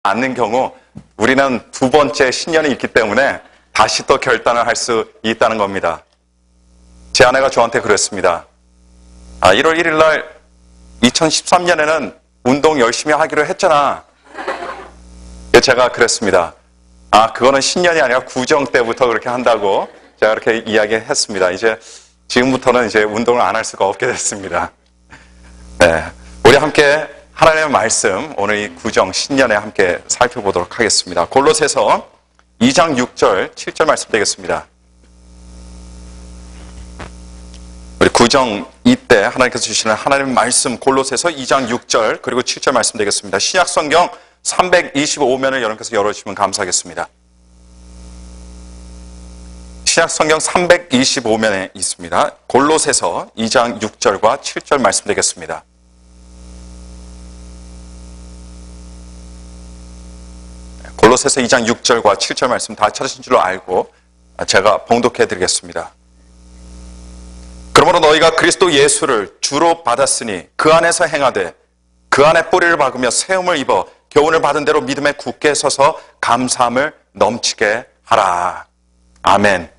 않는 경우 우리는 두 번째 신년이 있기 때문에 다시 또 결단을 할 수 있다는 겁니다. 제 아내가 저한테 그랬습니다. 1월 1일 날 2013년에는 운동 열심히 하기로 했잖아. 제가 그랬습니다. 그거는 신년이 아니라 구정 때부터 그렇게 한다고 제가 그렇게 이야기했습니다. 지금부터는 운동을 안 할 수가 없게 됐습니다. 네, 우리 함께 하나님의 말씀, 오늘 이 구정 신년에 함께 살펴보도록 하겠습니다. 골로새서 2장 6절, 7절 말씀 되겠습니다. 우리 구정 이때 하나님께서 주시는 하나님의 말씀, 골로새서 2장 6절 그리고 7절 말씀 되겠습니다. 신약 성경 325면을 여러분께서 열어주시면 감사하겠습니다. 신약 성경 325면에 있습니다. 골로새서 2장 6절과 7절 말씀 되겠습니다. 골로새서 2장 6절과 7절 말씀 다 찾으신 줄로 알고 제가 봉독해 드리겠습니다. 그러므로 너희가 그리스도 예수를 주로 받았으니 그 안에서 행하되 그 안에 뿌리를 박으며 세움을 입어 교훈을 받은 대로 믿음에 굳게 서서 감사함을 넘치게 하라. 아멘.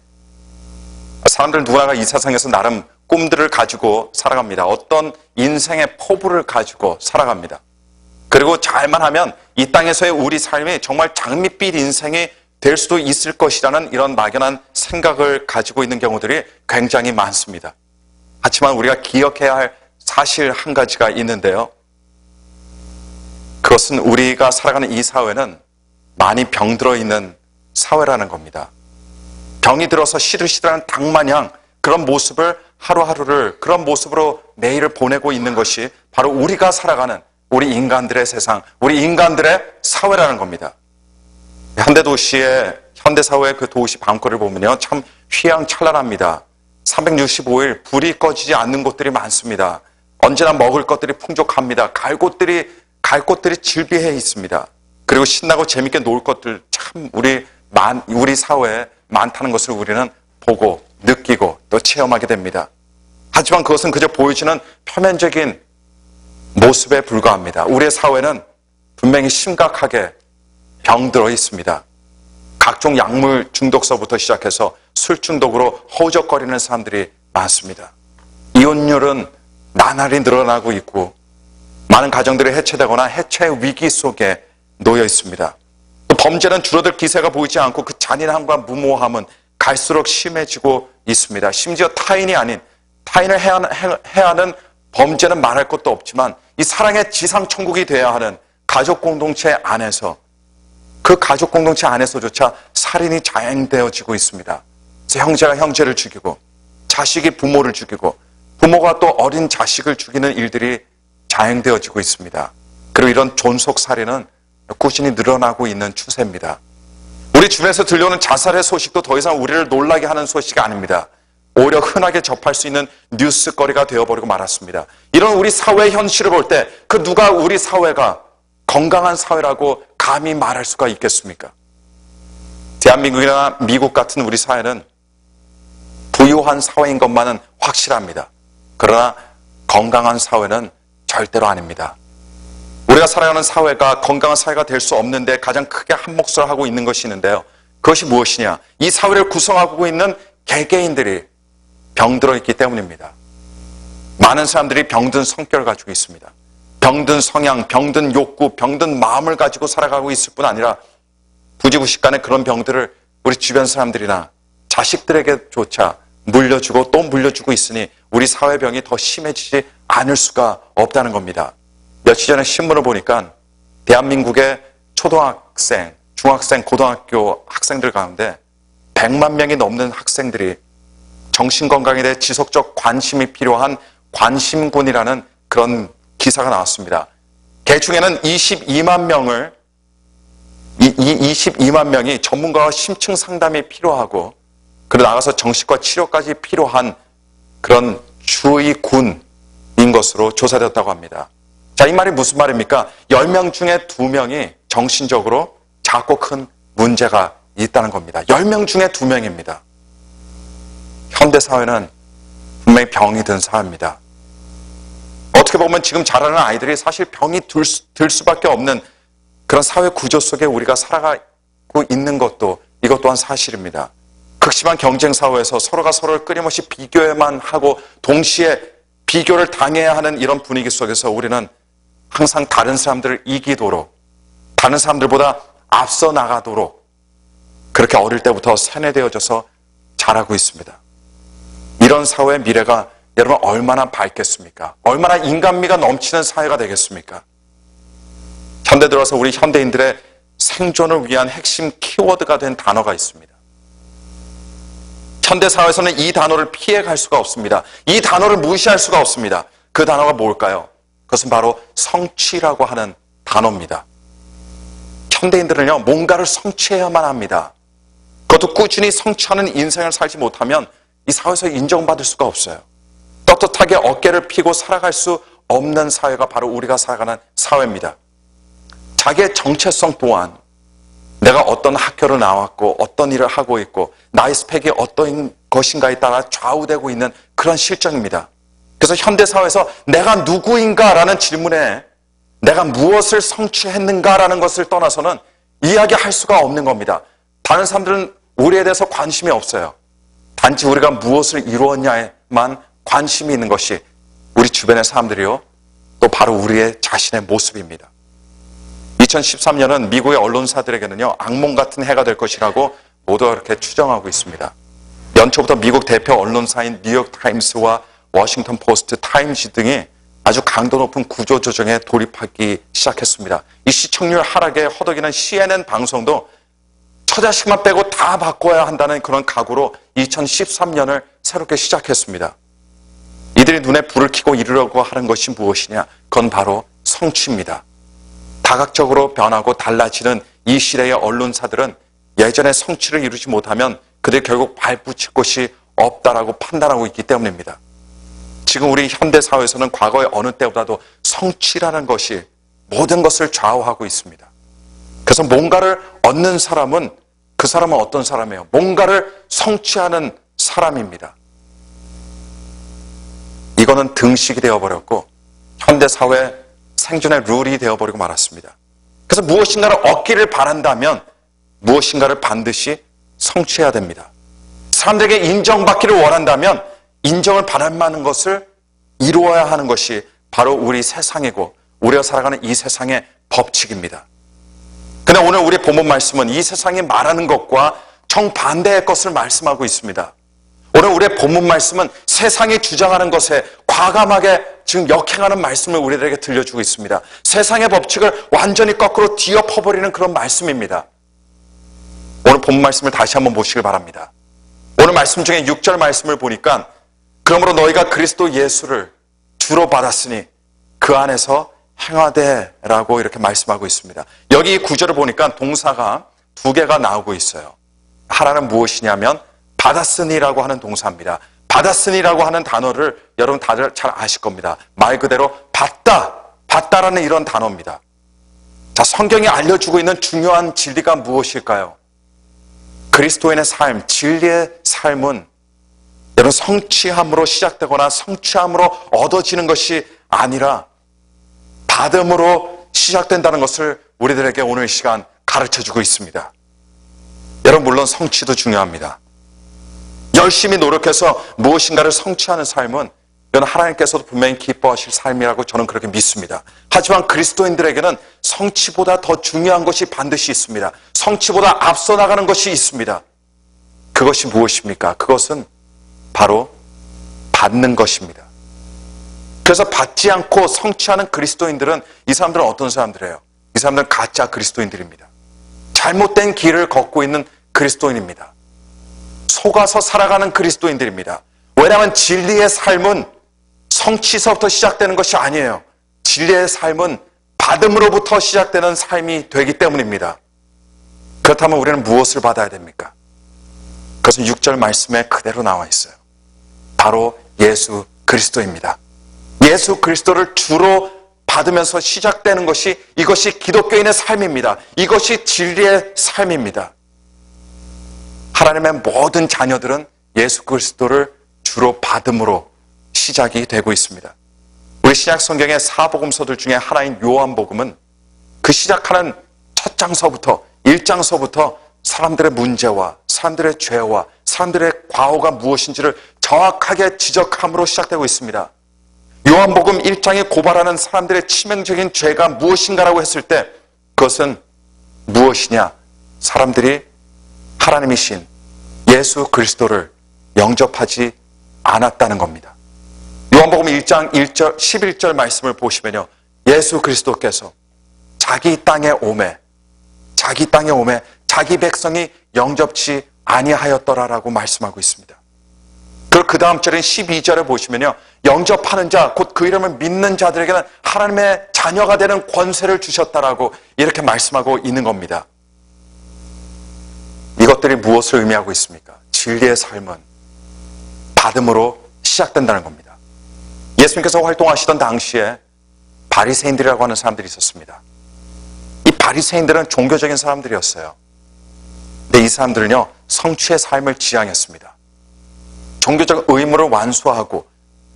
사람들 누구나가 이 세상에서 나름 꿈들을 가지고 살아갑니다. 어떤 인생의 포부를 가지고 살아갑니다. 그리고 잘만 하면 이 땅에서의 우리 삶이 정말 장밋빛 인생이 될 수도 있을 것이라는 이런 막연한 생각을 가지고 있는 경우들이 굉장히 많습니다. 하지만 우리가 기억해야 할 사실 한 가지가 있는데요. 그것은 우리가 살아가는 이 사회는 많이 병들어 있는 사회라는 겁니다. 병이 들어서 시들시들한 닭마냥 그런 모습을 하루하루를 그런 모습으로 매일을 보내고 있는 것이 바로 우리가 살아가는 우리 인간들의 세상, 우리 인간들의 사회라는 겁니다. 현대도시의 현대사회의 그 도시 밤거리를 보면요, 참 휘황찬란합니다. 365일 불이 꺼지지 않는 곳들이 많습니다. 언제나 먹을 것들이 풍족합니다. 갈 곳들이 질비해 있습니다. 그리고 신나고 재밌게 놀 것들 참 우리 사회에 많다는 것을 우리는 보고 느끼고 또 체험하게 됩니다. 하지만 그것은 그저 보여지는 표면적인 모습에 불과합니다. 우리의 사회는 분명히 심각하게 병들어 있습니다. 각종 약물 중독서부터 시작해서 술 중독으로 허우적거리는 사람들이 많습니다. 이혼율은 나날이 늘어나고 있고 많은 가정들이 해체되거나 해체 위기 속에 놓여 있습니다. 또 범죄는 줄어들 기세가 보이지 않고 그 잔인함과 무모함은 갈수록 심해지고 있습니다. 심지어 타인을 해야 하는 범죄는 말할 것도 없지만 이 사랑의 지상천국이 되어야 하는 가족 공동체 안에서 그 가족 공동체 안에서조차 살인이 자행되어지고 있습니다. 그래서 형제가 형제를 죽이고 자식이 부모를 죽이고 부모가 또 어린 자식을 죽이는 일들이 자행되어지고 있습니다. 그리고 이런 존속살인은 꾸준히 늘어나고 있는 추세입니다. 우리 주변에서 들려오는 자살의 소식도 더 이상 우리를 놀라게 하는 소식이 아닙니다. 오히려 흔하게 접할 수 있는 뉴스거리가 되어버리고 말았습니다. 이런 우리 사회의 현실을 볼 때 그 누가 우리 사회가 건강한 사회라고 감히 말할 수가 있겠습니까? 대한민국이나 미국 같은 우리 사회는 부유한 사회인 것만은 확실합니다. 그러나 건강한 사회는 절대로 아닙니다. 우리가 살아가는 사회가 건강한 사회가 될 수 없는데 가장 크게 한몫을 하고 있는 것이 있는데요. 그것이 무엇이냐? 이 사회를 구성하고 있는 개개인들이 병들어 있기 때문입니다. 많은 사람들이 병든 성격을 가지고 있습니다. 병든 성향, 병든 욕구, 병든 마음을 가지고 살아가고 있을 뿐 아니라 부지부식간에 그런 병들을 우리 주변 사람들이나 자식들에게조차 물려주고 또 물려주고 있으니 우리 사회병이 더 심해지지 않을 수가 없다는 겁니다. 며칠 전에 신문을 보니까 대한민국의 초등학생, 중학생, 고등학교 학생들 가운데 100만 명이 넘는 학생들이 정신건강에 대해 지속적 관심이 필요한 관심군이라는 그런 기사가 나왔습니다. 개중에는 22만 명이 전문가와 심층 상담이 필요하고 그리고 나가서 정신과 치료까지 필요한 그런 주의 군인 것으로 조사되었다고 합니다. 자, 이 말이 무슨 말입니까? 10명 중에 2명이 정신적으로 작고 큰 문제가 있다는 겁니다. 10명 중에 2명입니다. 현대사회는 분명히 병이 든 사회입니다. 어떻게 보면 지금 자라는 아이들이 사실 병이 들 수밖에 없는 그런 사회 구조 속에 우리가 살아가고 있는 것도 이것 또한 사실입니다. 극심한 경쟁 사회에서 서로가 서로를 끊임없이 비교만 하고 동시에 비교를 당해야 하는 이런 분위기 속에서 우리는 항상 다른 사람들을 이기도록, 다른 사람들보다 앞서 나가도록 그렇게 어릴 때부터 세뇌되어져서 자라고 있습니다. 이런 사회의 미래가 여러분 얼마나 밝겠습니까? 얼마나 인간미가 넘치는 사회가 되겠습니까? 현대 들어서 우리 현대인들의 생존을 위한 핵심 키워드가 된 단어가 있습니다. 현대 사회에서는 이 단어를 피해갈 수가 없습니다. 이 단어를 무시할 수가 없습니다. 그 단어가 뭘까요? 그것은 바로 성취라고 하는 단어입니다. 현대인들은요, 뭔가를 성취해야만 합니다. 그것도 꾸준히 성취하는 인생을 살지 못하면 이 사회에서 인정받을 수가 없어요. 떳떳하게 어깨를 펴고 살아갈 수 없는 사회가 바로 우리가 살아가는 사회입니다. 자기의 정체성 또한 내가 어떤 학교를 나왔고 어떤 일을 하고 있고 나의 스펙이 어떤 것인가에 따라 좌우되고 있는 그런 실정입니다. 그래서 현대사회에서 내가 누구인가라는 질문에 내가 무엇을 성취했는가라는 것을 떠나서는 이야기할 수가 없는 겁니다. 다른 사람들은 우리에 대해서 관심이 없어요. 단지 우리가 무엇을 이루었냐에만 관심이 있는 것이 우리 주변의 사람들이요, 또 바로 우리의 자신의 모습입니다. 2013년은 미국의 언론사들에게는요, 악몽 같은 해가 될 것이라고 모두가 그렇게 추정하고 있습니다. 연초부터 미국 대표 언론사인 뉴욕타임스와 워싱턴 포스트, 타임즈 등이 아주 강도 높은 구조조정에 돌입하기 시작했습니다. 이 시청률 하락에 허덕이는 CNN 방송도 처자식만 빼고 다 바꿔야 한다는 그런 각오로 2013년을 새롭게 시작했습니다. 이들이 눈에 불을 켜고 이루려고 하는 것이 무엇이냐? 그건 바로 성취입니다. 다각적으로 변하고 달라지는 이 시대의 언론사들은 예전의 성취를 이루지 못하면 그들이 결국 발붙일 곳이 없다라고 판단하고 있기 때문입니다. 지금 우리 현대사회에서는 과거의 어느 때보다도 성취라는 것이 모든 것을 좌우하고 있습니다. 그래서 뭔가를 얻는 사람은 그 사람은 어떤 사람이에요? 뭔가를 성취하는 사람입니다. 이거는 등식이 되어버렸고 현대사회 생존의 룰이 되어버리고 말았습니다. 그래서 무엇인가를 얻기를 바란다면 무엇인가를 반드시 성취해야 됩니다. 사람들에게 인정받기를 원한다면 인정을 받을 만한 것을 이루어야 하는 것이 바로 우리 세상이고 우리가 살아가는 이 세상의 법칙입니다. 그런데 오늘 우리 본문 말씀은 이 세상이 말하는 것과 정반대의 것을 말씀하고 있습니다. 오늘 우리의 본문 말씀은 세상이 주장하는 것에 과감하게 지금 역행하는 말씀을 우리들에게 들려주고 있습니다. 세상의 법칙을 완전히 거꾸로 뒤엎어버리는 그런 말씀입니다. 오늘 본문 말씀을 다시 한번 보시길 바랍니다. 오늘 말씀 중에 6절 말씀을 보니까 그러므로 너희가 그리스도 예수를 주로 받았으니 그 안에서 행하되라고 이렇게 말씀하고 있습니다. 여기 이 구절을 보니까 동사가 두 개가 나오고 있어요. 하나는 무엇이냐면 받았으니라고 하는 동사입니다. 받았으니라고 하는 단어를 여러분 다들 잘 아실 겁니다. 말 그대로 받다라는 이런 단어입니다. 자, 성경이 알려주고 있는 중요한 진리가 무엇일까요? 그리스도인의 삶, 진리의 삶은 여러분 성취함으로 시작되거나 성취함으로 얻어지는 것이 아니라 받음으로 시작된다는 것을 우리들에게 오늘 이 시간 가르쳐주고 있습니다. 여러분 물론 성취도 중요합니다. 열심히 노력해서 무엇인가를 성취하는 삶은 여러분 하나님께서도 분명히 기뻐하실 삶이라고 저는 그렇게 믿습니다. 하지만 그리스도인들에게는 성취보다 더 중요한 것이 반드시 있습니다. 성취보다 앞서 나가는 것이 있습니다. 그것이 무엇입니까? 그것은 바로 받는 것입니다. 그래서 받지 않고 성취하는 그리스도인들은 이 사람들은 어떤 사람들이에요? 이 사람들은 가짜 그리스도인들입니다. 잘못된 길을 걷고 있는 그리스도인입니다. 속아서 살아가는 그리스도인들입니다. 왜냐하면 진리의 삶은 성취서부터 시작되는 것이 아니에요. 진리의 삶은 받음으로부터 시작되는 삶이 되기 때문입니다. 그렇다면 우리는 무엇을 받아야 됩니까? 그것은 6절 말씀에 그대로 나와 있어요. 바로 예수 그리스도입니다. 예수 그리스도를 주로 받으면서 시작되는 것이 이것이 기독교인의 삶입니다. 이것이 진리의 삶입니다. 하나님의 모든 자녀들은 예수 그리스도를 주로 받음으로 시작이 되고 있습니다. 우리 신약 성경의 사복음서들 중에 하나인 요한복음은 그 시작하는 첫 장서부터 1장서부터 사람들의 문제와 사람들의 죄와 사람들의 과오가 무엇인지를 정확하게 지적함으로 시작되고 있습니다. 요한복음 1장이 고발하는 사람들의 치명적인 죄가 무엇인가라고 했을 때 그것은 무엇이냐? 사람들이 하나님이신 예수 그리스도를 영접하지 않았다는 겁니다. 요한복음 1장 1절 11절 말씀을 보시면요, 예수 그리스도께서 자기 땅에 오매 자기 백성이 영접치 아니하였더라라고 말씀하고 있습니다. 그리고 그 다음 절인 12절에 보시면요, 영접하는 자, 곧 그 이름을 믿는 자들에게는 하나님의 자녀가 되는 권세를 주셨다라고 이렇게 말씀하고 있는 겁니다. 이것들이 무엇을 의미하고 있습니까? 진리의 삶은 받음으로 시작된다는 겁니다. 예수님께서 활동하시던 당시에 바리새인들이라고 하는 사람들이 있었습니다. 이 바리새인들은 종교적인 사람들이었어요. 근데 이 사람들은요, 성취의 삶을 지향했습니다. 종교적 의무를 완수하고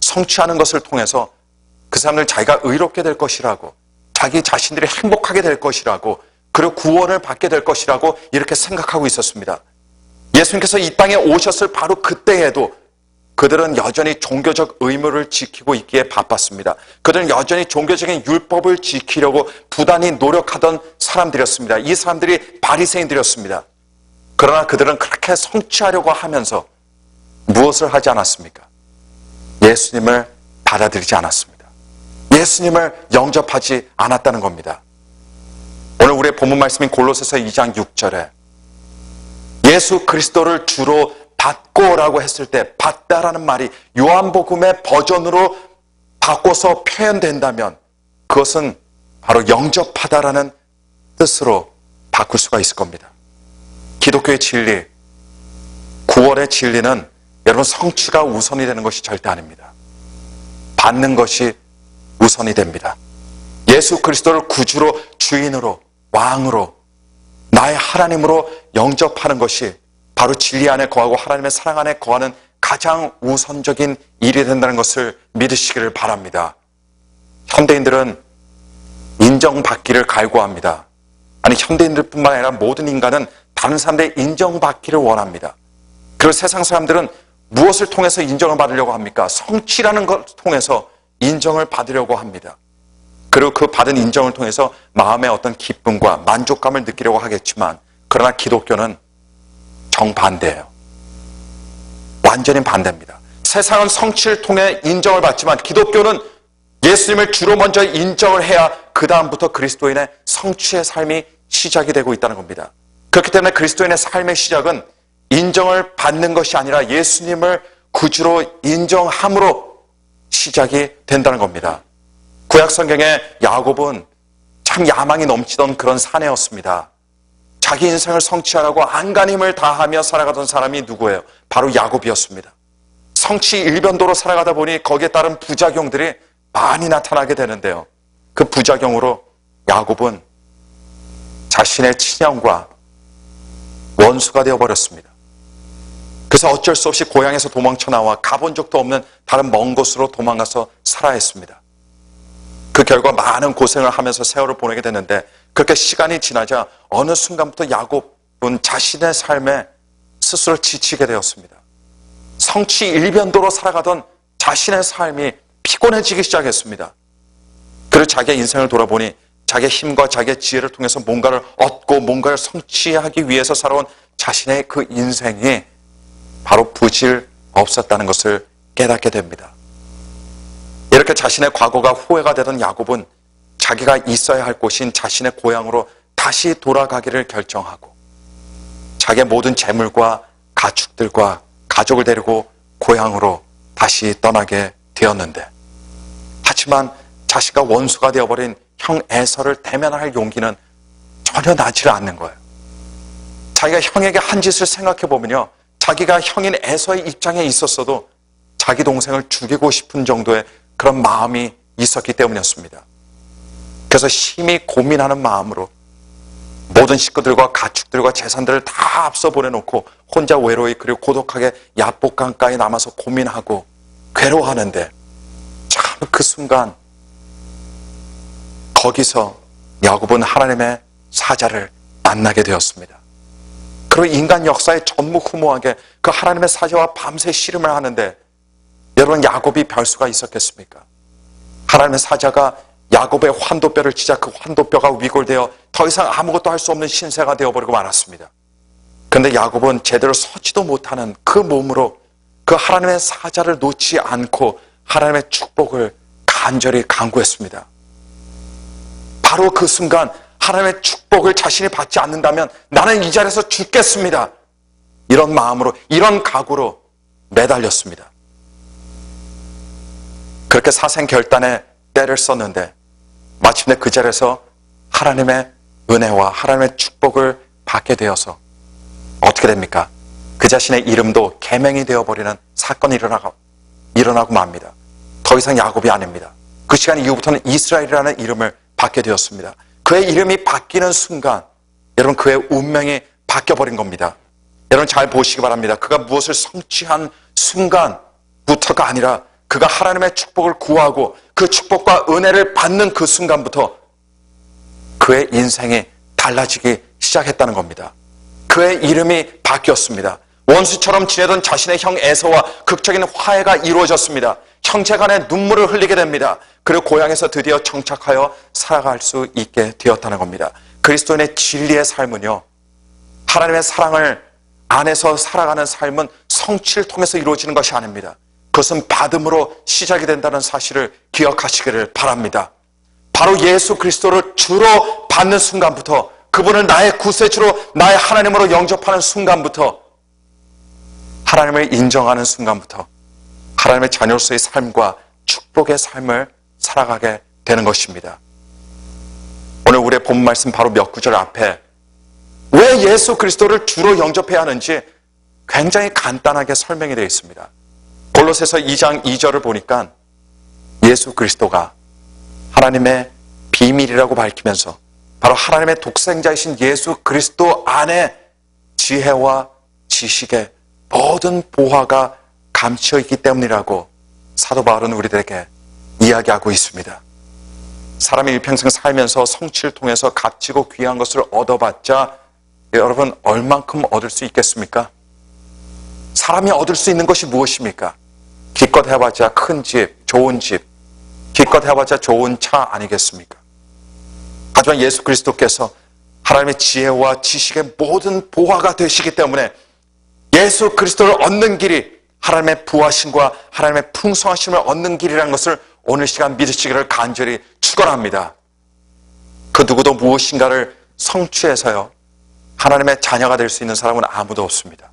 성취하는 것을 통해서 그 사람들 자기가 의롭게 될 것이라고, 자기 자신들이 행복하게 될 것이라고, 그리고 구원을 받게 될 것이라고 이렇게 생각하고 있었습니다. 예수님께서 이 땅에 오셨을 바로 그때에도 그들은 여전히 종교적 의무를 지키고 있기에 바빴습니다. 그들은 여전히 종교적인 율법을 지키려고 부단히 노력하던 사람들이었습니다. 이 사람들이 바리새인들이었습니다. 그러나 그들은 그렇게 성취하려고 하면서 무엇을 하지 않았습니까? 예수님을 받아들이지 않았습니다. 예수님을 영접하지 않았다는 겁니다. 오늘 우리의 본문 말씀인 골로새서 2장 6절에 예수 그리스도를 주로 받고라고 했을 때 받다라는 말이 요한복음의 버전으로 바꿔서 표현된다면 그것은 바로 영접하다라는 뜻으로 바꿀 수가 있을 겁니다. 기독교의 진리, 구원의 진리는 여러분 성취가 우선이 되는 것이 절대 아닙니다. 받는 것이 우선이 됩니다. 예수 그리스도를 구주로, 주인으로, 왕으로, 나의 하나님으로 영접하는 것이 바로 진리 안에 거하고 하나님의 사랑 안에 거하는 가장 우선적인 일이 된다는 것을 믿으시기를 바랍니다. 현대인들은 인정받기를 갈구합니다. 아니, 현대인들뿐만 아니라 모든 인간은 다른 사람들의 인정받기를 원합니다. 그리고 세상 사람들은 무엇을 통해서 인정을 받으려고 합니까? 성취라는 걸 통해서 인정을 받으려고 합니다. 그리고 그 받은 인정을 통해서 마음의 어떤 기쁨과 만족감을 느끼려고 하겠지만, 그러나 기독교는 정반대예요. 완전히 반대입니다. 세상은 성취를 통해 인정을 받지만 기독교는 예수님을 주로 먼저 인정을 해야 그 다음부터 그리스도인의 성취의 삶이 시작이 되고 있다는 겁니다. 그렇기 때문에 그리스도인의 삶의 시작은 인정을 받는 것이 아니라 예수님을 구주로 인정함으로 시작이 된다는 겁니다. 구약 성경의 야곱은 참 야망이 넘치던 그런 사내였습니다. 자기 인생을 성취하라고 안간힘을 힘을 다하며 살아가던 사람이 누구예요? 바로 야곱이었습니다. 성취 일변도로 살아가다 보니 거기에 따른 부작용들이 많이 나타나게 되는데요. 그 부작용으로 야곱은 자신의 친형과 원수가 되어버렸습니다. 그래서 어쩔 수 없이 고향에서 도망쳐 나와 가본 적도 없는 다른 먼 곳으로 도망가서 살아야 했습니다. 그 결과 많은 고생을 하면서 세월을 보내게 됐는데, 그렇게 시간이 지나자 어느 순간부터 야곱은 자신의 삶에 스스로 지치게 되었습니다. 성취 일변도로 살아가던 자신의 삶이 피곤해지기 시작했습니다. 그리고 자기의 인생을 돌아보니 자기의 힘과 자기의 지혜를 통해서 뭔가를 얻고 뭔가를 성취하기 위해서 살아온 자신의 그 인생이 바로 부질 없었다는 것을 깨닫게 됩니다. 이렇게 자신의 과거가 후회가 되던 야곱은 자기가 있어야 할 곳인 자신의 고향으로 다시 돌아가기를 결정하고 자기의 모든 재물과 가축들과 가족을 데리고 고향으로 다시 떠나게 되었는데, 하지만 자신과 원수가 되어버린 형 에서를 대면할 용기는 전혀 나지를 않는 거예요. 자기가 형에게 한 짓을 생각해 보면요, 자기가 형인 에서의 입장에 있었어도 자기 동생을 죽이고 싶은 정도의 그런 마음이 있었기 때문이었습니다. 그래서 심히 고민하는 마음으로 모든 식구들과 가축들과 재산들을 다 앞서 보내놓고 혼자 외로이 그리고 고독하게 야복강가에 남아서 고민하고 괴로워하는데, 참 그 순간 거기서 야곱은 하나님의 사자를 만나게 되었습니다. 그리고 인간 역사에 전무후무하게 그 하나님의 사자와 밤새 씨름을 하는데 여러분 야곱이 별 수가 있었겠습니까? 하나님의 사자가 야곱의 환도뼈를 치자 그 환도뼈가 위골되어 더 이상 아무것도 할 수 없는 신세가 되어버리고 말았습니다. 그런데 야곱은 제대로 서지도 못하는 그 몸으로 그 하나님의 사자를 놓지 않고 하나님의 축복을 간절히 간구했습니다. 바로 그 순간 하나님의 축복을 자신이 받지 않는다면 나는 이 자리에서 죽겠습니다. 이런 마음으로, 이런 각오로 매달렸습니다. 그렇게 사생결단에 때를 썼는데 마침내 그 자리에서 하나님의 은혜와 하나님의 축복을 받게 되어서 어떻게 됩니까? 그 자신의 이름도 계명이 되어버리는 사건이 일어나고 맙니다. 더 이상 야곱이 아닙니다. 그 시간 이후부터는 이스라엘이라는 이름을 받게 되었습니다. 그의 이름이 바뀌는 순간 여러분 그의 운명이 바뀌어버린 겁니다. 여러분 잘 보시기 바랍니다. 그가 무엇을 성취한 순간부터가 아니라 그가 하나님의 축복을 구하고 그 축복과 은혜를 받는 그 순간부터 그의 인생이 달라지기 시작했다는 겁니다. 그의 이름이 바뀌었습니다. 원수처럼 지내던 자신의 형 에서와 극적인 화해가 이루어졌습니다. 형제 간에 눈물을 흘리게 됩니다. 그리고 고향에서 드디어 정착하여 살아갈 수 있게 되었다는 겁니다. 그리스도인의 진리의 삶은요, 하나님의 사랑을 안에서 살아가는 삶은 성취를 통해서 이루어지는 것이 아닙니다. 그것은 받음으로 시작이 된다는 사실을 기억하시기를 바랍니다. 바로 예수 그리스도를 주로 받는 순간부터, 그분을 나의 구세주로, 나의 하나님으로 영접하는 순간부터, 하나님을 인정하는 순간부터 하나님의 자녀로서의 삶과 축복의 삶을 살아가게 되는 것입니다. 오늘 우리의 본 말씀 바로 몇 구절 앞에 왜 예수 그리스도를 주로 영접해야 하는지 굉장히 간단하게 설명이 되어 있습니다. 골로새서 2장 2절을 보니까 예수 그리스도가 하나님의 비밀이라고 밝히면서 바로 하나님의 독생자이신 예수 그리스도 안에 지혜와 지식의 모든 보화가 감춰 있기 때문이라고 사도 바울은 우리들에게 이야기하고 있습니다. 사람이 일평생 살면서 성취를 통해서 값지고 귀한 것을 얻어봤자 여러분 얼만큼 얻을 수 있겠습니까? 사람이 얻을 수 있는 것이 무엇입니까? 기껏 해봤자 큰 집, 좋은 집, 기껏 해봤자 좋은 차 아니겠습니까? 하지만 예수 그리스도께서 하나님의 지혜와 지식의 모든 보화가 되시기 때문에 예수 그리스도를 얻는 길이 하나님의 부하심과 하나님의 풍성하심을 얻는 길이라는 것을 오늘 시간 믿으시기를 간절히 축원합니다. 그 누구도 무엇인가를 성취해서요 하나님의 자녀가 될 수 있는 사람은 아무도 없습니다.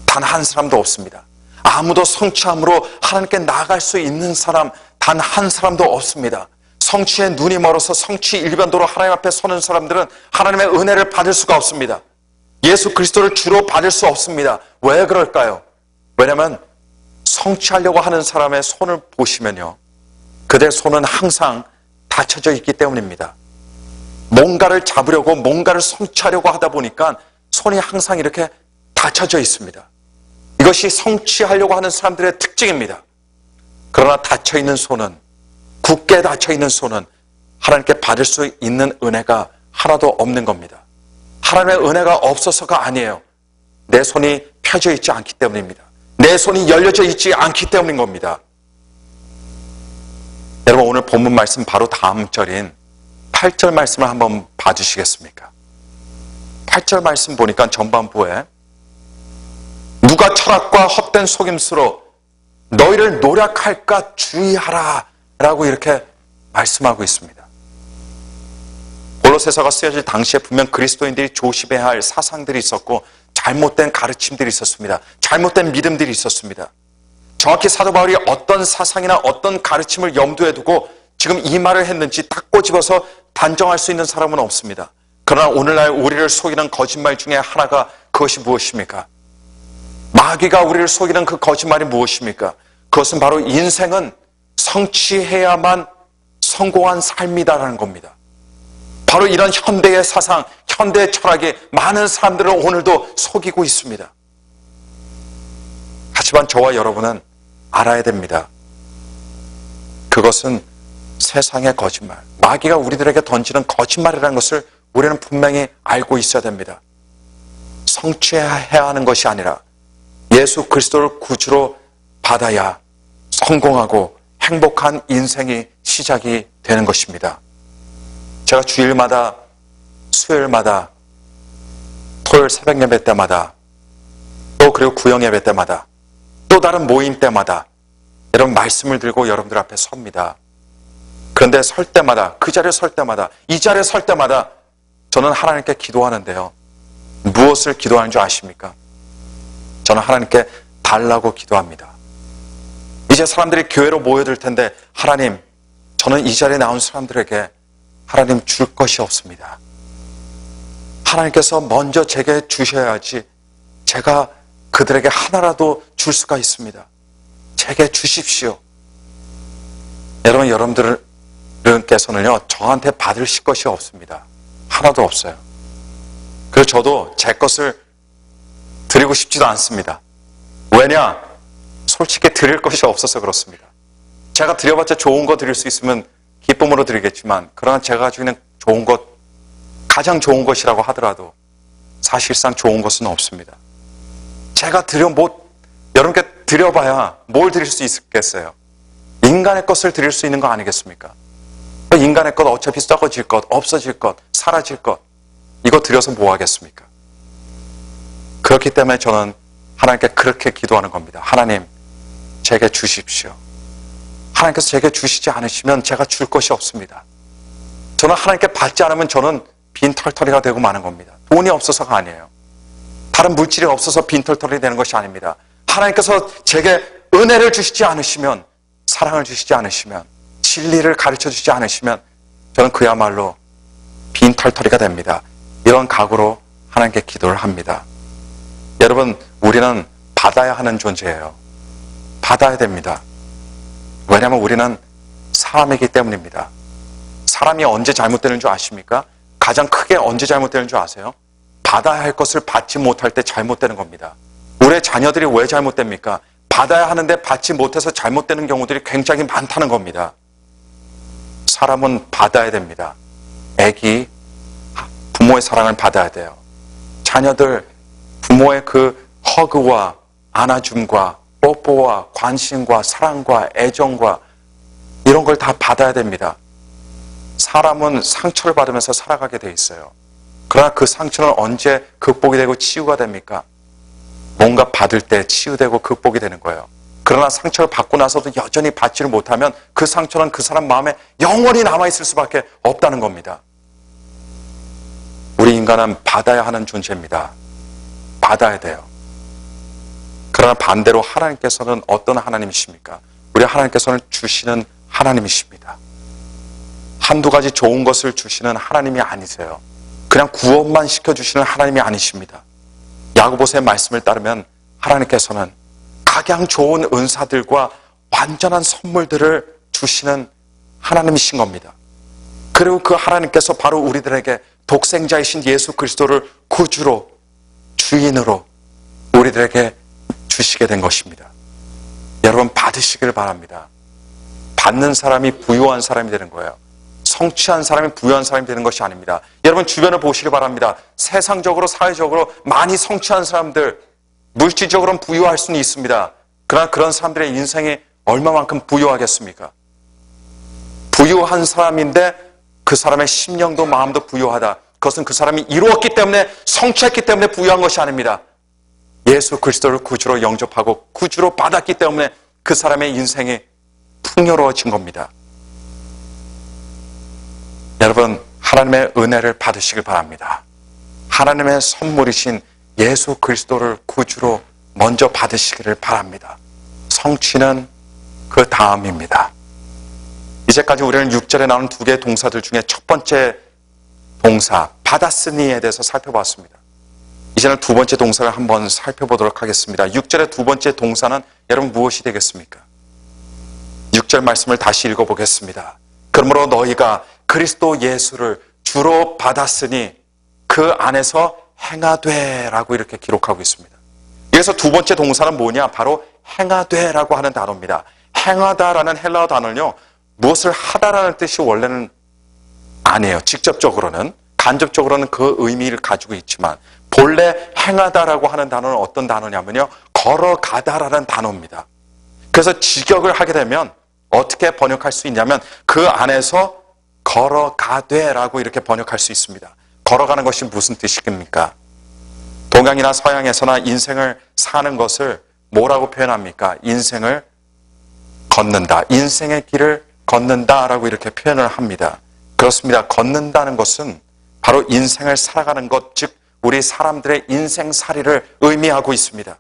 단 한 사람도 없습니다. 아무도 성취함으로 하나님께 나아갈 수 있는 사람 단 한 사람도 없습니다. 성취에 눈이 멀어서 성취 일변도로 하나님 앞에 서는 사람들은 하나님의 은혜를 받을 수가 없습니다. 예수 그리스도를 주로 받을 수 없습니다. 왜 그럴까요? 왜냐하면 성취하려고 하는 사람의 손을 보시면요, 그들의 손은 항상 닫혀져 있기 때문입니다. 뭔가를 잡으려고 뭔가를 성취하려고 하다 보니까 손이 항상 이렇게 닫혀져 있습니다. 이것이 성취하려고 하는 사람들의 특징입니다. 그러나 닫혀있는 손은, 굳게 닫혀있는 손은 하나님께 받을 수 있는 은혜가 하나도 없는 겁니다. 하나님의 은혜가 없어서가 아니에요. 내 손이 펴져 있지 않기 때문입니다. 내 손이 열려져 있지 않기 때문인 겁니다. 여러분 오늘 본문 말씀 바로 다음 절인 8절 말씀을 한번 봐주시겠습니까? 8절 말씀 보니까 전반부에 누가 철학과 헛된 속임수로 너희를 노략할까 주의하라 라고 이렇게 말씀하고 있습니다. 골로새서가 쓰여질 당시에 분명 그리스도인들이 조심해야 할 사상들이 있었고 잘못된 가르침들이 있었습니다. 잘못된 믿음들이 있었습니다. 정확히 사도 바울이 어떤 사상이나 어떤 가르침을 염두에 두고 지금 이 말을 했는지 딱 꼬집어서 단정할 수 있는 사람은 없습니다. 그러나 오늘날 우리를 속이는 거짓말 중에 하나가 그것이 무엇입니까? 마귀가 우리를 속이는 그 거짓말이 무엇입니까? 그것은 바로 인생은 성취해야만 성공한 삶이다라는 겁니다. 바로 이런 현대의 사상, 현대의 철학이 많은 사람들을 오늘도 속이고 있습니다. 하지만 저와 여러분은 알아야 됩니다. 그것은 세상의 거짓말, 마귀가 우리들에게 던지는 거짓말이라는 것을 우리는 분명히 알고 있어야 됩니다. 성취해야 하는 것이 아니라 예수 그리스도를 구주로 받아야 성공하고 행복한 인생이 시작이 되는 것입니다. 제가 주일마다, 수요일마다, 토요일 새벽 예배 때마다, 또 그리고 구역 예배 때마다, 또 다른 모임 때마다 여러분 말씀을 들고 여러분들 앞에 섭니다. 그런데 설 때마다, 그 자리에 설 때마다, 이 자리에 설 때마다 저는 하나님께 기도하는데요. 무엇을 기도하는 줄 아십니까? 저는 하나님께 달라고 기도합니다. 이제 사람들이 교회로 모여들 텐데 하나님, 저는 이 자리에 나온 사람들에게 하나님 줄 것이 없습니다. 하나님께서 먼저 제게 주셔야지 제가 그들에게 하나라도 줄 수가 있습니다. 제게 주십시오. 여러분, 여러분들께서는요, 저한테 받으실 것이 없습니다. 하나도 없어요. 그래서 저도 제 것을 드리고 싶지도 않습니다. 왜냐? 솔직히 드릴 것이 없어서 그렇습니다. 제가 드려봤자 좋은 거 드릴 수 있으면 기쁨으로 드리겠지만, 그러나 제가 가지고 있는 좋은 것, 가장 좋은 것이라고 하더라도 사실상 좋은 것은 없습니다. 제가 여러분께 드려봐야 뭘 드릴 수 있겠어요? 인간의 것을 드릴 수 있는 거 아니겠습니까? 인간의 것 어차피 썩어질 것, 없어질 것, 사라질 것, 이거 드려서 뭐 하겠습니까? 그렇기 때문에 저는 하나님께 그렇게 기도하는 겁니다. 하나님, 제게 주십시오. 하나님께서 제게 주시지 않으시면 제가 줄 것이 없습니다. 저는 하나님께 받지 않으면 저는 빈털터리가 되고 마는 겁니다. 돈이 없어서가 아니에요. 다른 물질이 없어서 빈털터리 되는 것이 아닙니다. 하나님께서 제게 은혜를 주시지 않으시면, 사랑을 주시지 않으시면, 진리를 가르쳐 주시지 않으시면 저는 그야말로 빈털터리가 됩니다. 이런 각오로 하나님께 기도를 합니다. 여러분, 우리는 받아야 하는 존재예요. 받아야 됩니다. 왜냐하면 우리는 사람이기 때문입니다. 사람이 언제 잘못되는 줄 아십니까? 가장 크게 언제 잘못되는 줄 아세요? 받아야 할 것을 받지 못할 때 잘못되는 겁니다. 우리의 자녀들이 왜 잘못됩니까? 받아야 하는데 받지 못해서 잘못되는 경우들이 굉장히 많다는 겁니다. 사람은 받아야 됩니다. 애기, 부모의 사랑을 받아야 돼요. 자녀들, 부모의 그 허그와 안아줌과 뽀뽀와 관심과 사랑과 애정과 이런 걸 다 받아야 됩니다. 사람은 상처를 받으면서 살아가게 돼 있어요. 그러나 그 상처는 언제 극복이 되고 치유가 됩니까? 뭔가 받을 때 치유되고 극복이 되는 거예요. 그러나 상처를 받고 나서도 여전히 받지를 못하면 그 상처는 그 사람 마음에 영원히 남아있을 수밖에 없다는 겁니다. 우리 인간은 받아야 하는 존재입니다. 받아야 돼요. 그러나 반대로 하나님께서는 어떤 하나님이십니까? 우리 하나님께서는 주시는 하나님이십니다. 한두 가지 좋은 것을 주시는 하나님이 아니세요. 그냥 구원만 시켜주시는 하나님이 아니십니다. 야고보서의 말씀을 따르면 하나님께서는 각양 좋은 은사들과 완전한 선물들을 주시는 하나님이신 겁니다. 그리고 그 하나님께서 바로 우리들에게 독생자이신 예수 그리스도를 구주로, 주인으로 우리들에게 주시게 된 것입니다. 여러분, 받으시길 바랍니다. 받는 사람이 부유한 사람이 되는 거예요. 성취한 사람이 부유한 사람이 되는 것이 아닙니다. 여러분, 주변을 보시기 바랍니다. 세상적으로, 사회적으로 많이 성취한 사람들, 물질적으로는 부유할 수는 있습니다. 그러나 그런 사람들의 인생이 얼마만큼 부유하겠습니까? 부유한 사람인데 그 사람의 심령도 마음도 부유하다. 그것은 그 사람이 이루었기 때문에, 성취했기 때문에 부유한 것이 아닙니다. 예수 그리스도를 구주로 영접하고 구주로 받았기 때문에 그 사람의 인생이 풍요로워진 겁니다. 여러분, 하나님의 은혜를 받으시길 바랍니다. 하나님의 선물이신 예수 그리스도를 구주로 먼저 받으시기를 바랍니다. 성취는 그 다음입니다. 이제까지 우리는 6절에 나오는 두 개의 동사들 중에 첫 번째 동사, 받았으니에 대해서 살펴봤습니다. 이제는 두 번째 동사를 한번 살펴보도록 하겠습니다. 6절의 두 번째 동사는 여러분 무엇이 되겠습니까? 6절 말씀을 다시 읽어보겠습니다. 그러므로 너희가 그리스도 예수를 주로 받았으니 그 안에서 행하되라고 이렇게 기록하고 있습니다. 그래서 두 번째 동사는 뭐냐? 바로 행하되라고 하는 단어입니다. 행하다라는 헬라어 단어는요, 무엇을 하다라는 뜻이 원래는 아니에요. 직접적으로는 간접적으로는 그 의미를 가지고 있지만 본래 행하다라고 하는 단어는 어떤 단어냐면요. 걸어가다라는 단어입니다. 그래서 직역을 하게 되면 어떻게 번역할 수 있냐면 그 안에서 걸어가되라고 이렇게 번역할 수 있습니다. 걸어가는 것이 무슨 뜻입니까? 동양이나 서양에서나 인생을 사는 것을 뭐라고 표현합니까? 인생을 걷는다. 인생의 길을 걷는다라고 이렇게 표현을 합니다. 그렇습니다. 걷는다는 것은 바로 인생을 살아가는 것, 즉 우리 사람들의 인생살이를 의미하고 있습니다.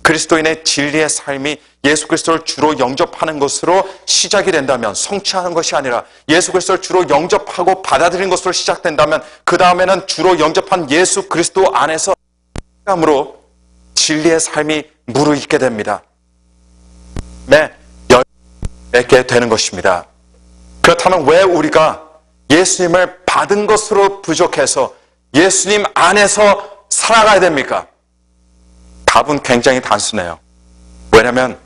그리스도인의 진리의 삶이 예수 그리스도를 주로 영접하는 것으로 시작이 된다면, 성취하는 것이 아니라 예수 그리스도를 주로 영접하고 받아들이는 것으로 시작된다면 그 다음에는 주로 영접한 예수 그리스도 안에서 으로 진리의 삶이 무르익게 됩니다. 맺게 되는 것입니다. 그렇다면 왜 우리가 예수님을 받은 것으로 부족해서 예수님 안에서 살아가야 됩니까? 답은 굉장히 단순해요. 왜냐하면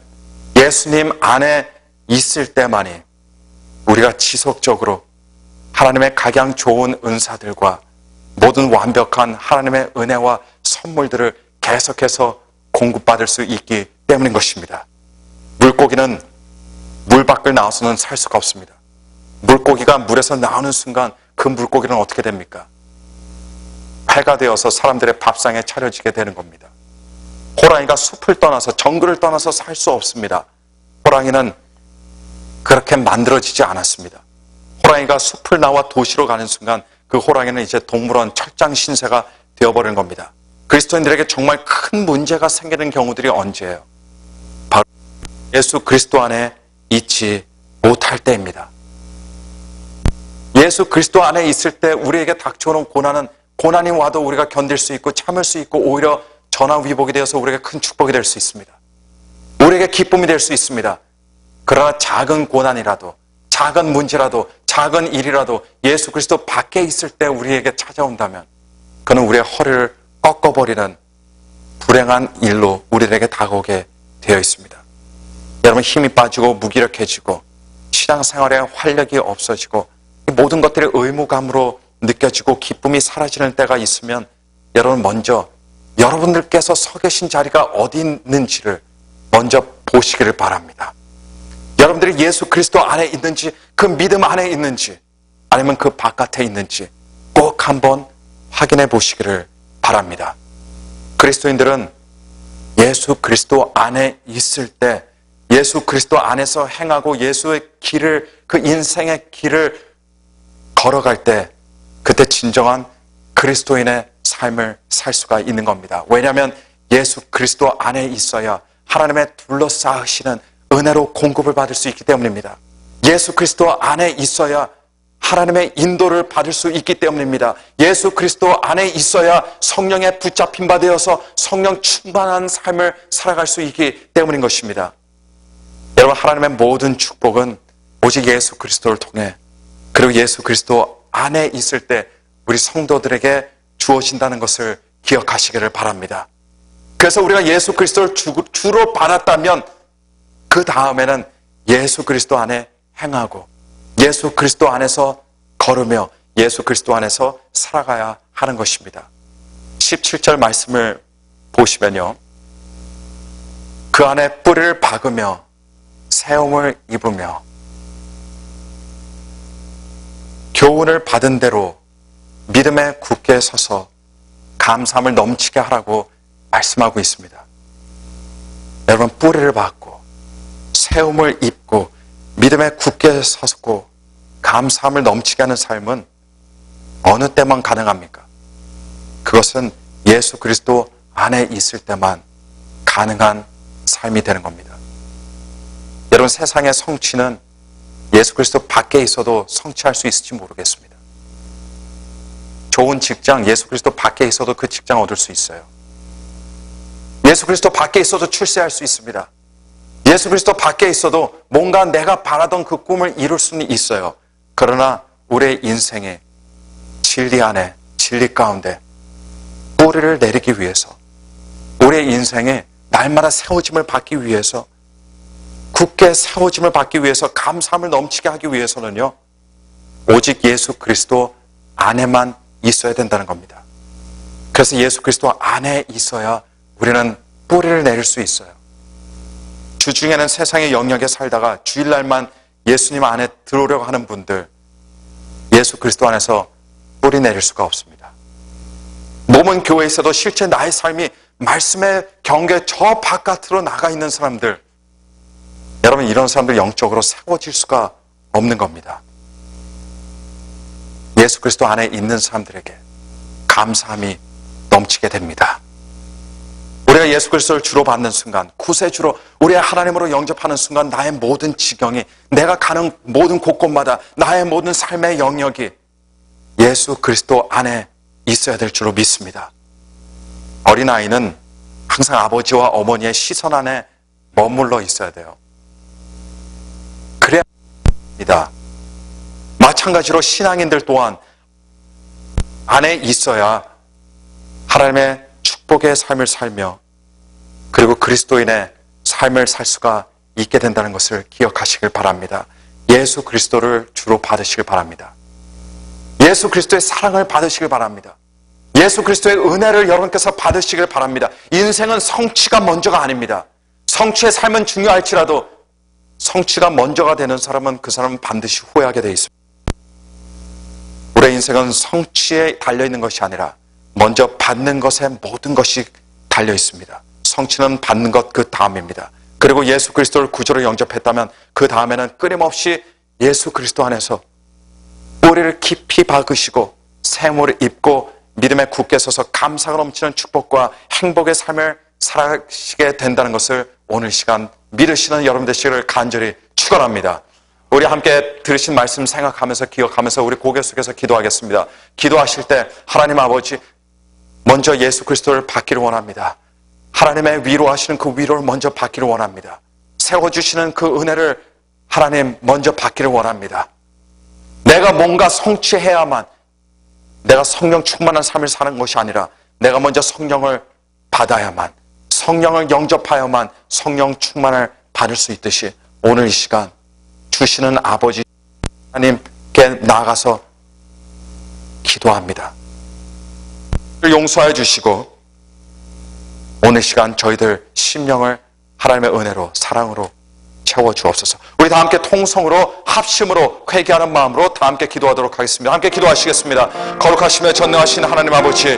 예수님 안에 있을 때만이 우리가 지속적으로 하나님의 각양 좋은 은사들과 모든 완벽한 하나님의 은혜와 선물들을 계속해서 공급받을 수 있기 때문인 것입니다. 물고기는 물 밖을 나와서는 살 수가 없습니다. 물고기가 물에서 나오는 순간 그 물고기는 어떻게 됩니까? 해가 되어서 사람들의 밥상에 차려지게 되는 겁니다. 호랑이가 숲을 떠나서 정글을 떠나서 살 수 없습니다. 호랑이는 그렇게 만들어지지 않았습니다. 호랑이가 숲을 나와 도시로 가는 순간 그 호랑이는 이제 동물원 철장 신세가 되어버리는 겁니다. 그리스도인들에게 정말 큰 문제가 생기는 경우들이 언제예요? 바로 예수 그리스도 안에 있지 못할 때입니다. 예수 그리스도 안에 있을 때 우리에게 닥쳐오는 고난이 와도 우리가 견딜 수 있고 참을 수 있고 오히려 전화위복이 되어서 우리에게 큰 축복이 될 수 있습니다. 우리에게 기쁨이 될 수 있습니다. 그러나 작은 고난이라도, 작은 문제라도, 작은 일이라도 예수 그리스도 밖에 있을 때 우리에게 찾아온다면 그는 우리의 허리를 꺾어버리는 불행한 일로 우리에게 다가오게 되어 있습니다. 여러분, 힘이 빠지고 무기력해지고 신앙생활에 활력이 없어지고 모든 것들이 의무감으로 느껴지고 기쁨이 사라지는 때가 있으면 여러분 먼저 여러분들께서 서 계신 자리가 어디 있는지를 먼저 보시기를 바랍니다. 여러분들이 예수 그리스도 안에 있는지, 그 믿음 안에 있는지, 아니면 그 바깥에 있는지 꼭 한번 확인해 보시기를 바랍니다. 그리스도인들은 예수 그리스도 안에 있을 때, 예수 그리스도 안에서 행하고 예수의 길을, 그 인생의 길을 걸어갈 때 그때 진정한 그리스도인의 삶을 살 수가 있는 겁니다. 왜냐하면 예수 그리스도 안에 있어야 하나님의 둘러싸으시는 은혜로 공급을 받을 수 있기 때문입니다. 예수 그리스도 안에 있어야 하나님의 인도를 받을 수 있기 때문입니다. 예수 그리스도 안에 있어야 성령에 붙잡힌 바 되어서 성령 충만한 삶을 살아갈 수 있기 때문인 것입니다. 여러분, 하나님의 모든 축복은 오직 예수 그리스도를 통해, 그리고 예수 그리스도 안에 있을 때 우리 성도들에게 주어진다는 것을 기억하시기를 바랍니다. 그래서 우리가 예수 그리스도를 주로 받았다면 그 다음에는 예수 그리스도 안에 행하고 예수 그리스도 안에서 걸으며 예수 그리스도 안에서 살아가야 하는 것입니다. 17절 말씀을 보시면요, 그 안에 뿌리를 박으며 세움을 입으며 교훈을 받은 대로 믿음에 굳게 서서 감사함을 넘치게 하라고 말씀하고 있습니다. 여러분, 뿌리를 박고 세움을 입고 믿음에 굳게 서고 감사함을 넘치게 하는 삶은 어느 때만 가능합니까? 그것은 예수 그리스도 안에 있을 때만 가능한 삶이 되는 겁니다. 여러분, 세상의 성취는 예수 그리스도 밖에 있어도 성취할 수 있을지 모르겠습니다. 좋은 직장, 예수 그리스도 밖에 있어도 그 직장 얻을 수 있어요. 예수 그리스도 밖에 있어도 출세할 수 있습니다. 예수 그리스도 밖에 있어도 뭔가 내가 바라던 그 꿈을 이룰 수는 있어요. 그러나 우리의 인생에 진리 안에, 진리 가운데 뿌리를 내리기 위해서, 우리의 인생에 날마다 세워짐을 받기 위해서, 굳게 세워짐을 받기 위해서, 감사함을 넘치게 하기 위해서는요, 오직 예수 그리스도 안에만 있어야 된다는 겁니다. 그래서 예수 그리스도 안에 있어야 우리는 뿌리를 내릴 수 있어요. 주중에는 세상의 영역에 살다가 주일날만 예수님 안에 들어오려고 하는 분들, 예수 그리스도 안에서 뿌리 내릴 수가 없습니다. 몸은 교회에 있어도 실제 나의 삶이 말씀의 경계 저 바깥으로 나가 있는 사람들, 여러분 이런 사람들 영적으로 세워질 수가 없는 겁니다. 예수 그리스도 안에 있는 사람들에게 감사함이 넘치게 됩니다. 우리가 예수 그리스도를 주로 받는 순간, 구세주로 우리의 하나님으로 영접하는 순간 나의 모든 지경이, 내가 가는 모든 곳곳마다 나의 모든 삶의 영역이 예수 그리스도 안에 있어야 될 줄로 믿습니다. 어린아이는 항상 아버지와 어머니의 시선 안에 머물러 있어야 돼요. 그래야 합니다. 마찬가지로 신앙인들 또한 안에 있어야 하나님의 축복의 삶을 살며 그리고 그리스도인의 삶을 살 수가 있게 된다는 것을 기억하시길 바랍니다. 예수 그리스도를 주로 받으시길 바랍니다. 예수 그리스도의 사랑을 받으시길 바랍니다. 예수 그리스도의 은혜를 여러분께서 받으시길 바랍니다. 인생은 성취가 먼저가 아닙니다. 성취의 삶은 중요할지라도 성취가 먼저가 되는 사람은 그 사람은 반드시 후회하게 되어 있습니다. 우리의 인생은 성취에 달려있는 것이 아니라 먼저 받는 것에 모든 것이 달려 있습니다. 성취는 받는 것 그 다음입니다. 그리고 예수 그리스도를 구주로 영접했다면 그 다음에는 끊임없이 예수 그리스도 안에서 뿌리를 깊이 박으시고 샘을 입고 믿음에 굳게 서서 감사가 넘치는 축복과 행복의 삶을 살아가시게 된다는 것을 오늘 시간 믿으시는 여러분 되시기를 간절히 축원합니다. 우리 함께 들으신 말씀 생각하면서 기억하면서 우리 고개 숙여서 기도하겠습니다. 기도하실 때 하나님 아버지 먼저 예수 그리스도를 받기를 원합니다. 하나님의 위로하시는 그 위로를 먼저 받기를 원합니다. 세워주시는 그 은혜를 하나님 먼저 받기를 원합니다. 내가 뭔가 성취해야만, 내가 성령 충만한 삶을 사는 것이 아니라 내가 먼저 성령을 받아야만, 성령을 영접하여만 성령 충만을 받을 수 있듯이 오늘 이 시간 주시는 아버지 하나님께 나아가서 기도합니다. 용서해 주시고 오늘 시간 저희들 심령을 하나님의 은혜로 사랑으로 채워 주옵소서. 우리 다 함께 통성으로 합심으로 회개하는 마음으로 다 함께 기도하도록 하겠습니다. 함께 기도하시겠습니다. 거룩하시며 전능하신 하나님 아버지,